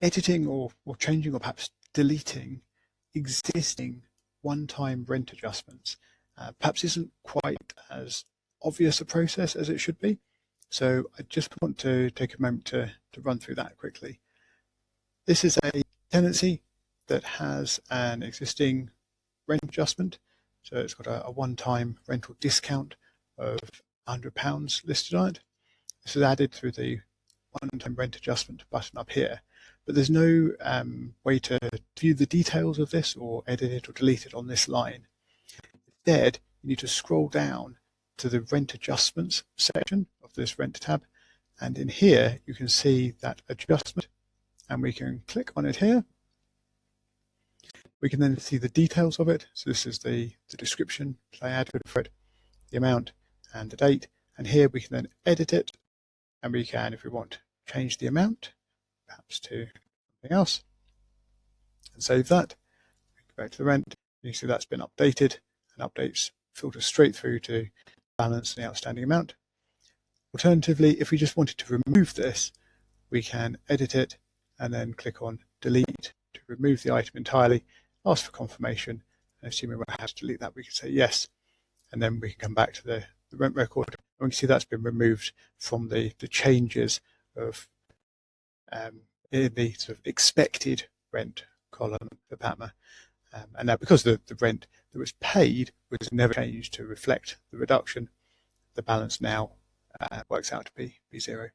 editing or changing or perhaps deleting existing one-time rent adjustments perhaps isn't quite as obvious a process as it should be. So I just want to take a moment to run through that quickly. This is a tenancy that has an existing rent adjustment. So it's got a one-time rental discount of £100 listed on it. This is added through the one-time rent adjustment button up here, but there's no way to view the details of this or edit it or delete it on this line. Instead, you need to scroll down to the rent adjustments section of this rent tab, and in here you can see that adjustment, and we can click on it here. We can then see the details of it. So this is the description I added for it, the amount and the date, and here we can then edit it, and we can, if we want, change the amount perhaps to something else and save that. Go back to the rent. You can see that's been updated, and updates filter straight through to balance the outstanding amount. Alternatively, if we just wanted to remove this, we can edit it and then click on delete to remove the item entirely, ask for confirmation, and assuming we have to delete that, we can say yes, and then we can come back to the rent record, and we can see that's been removed from the changes of in the sort of expected rent column for PaTMa. And now, because the rent that was paid was never changed to reflect the reduction, the balance now works out to be zero.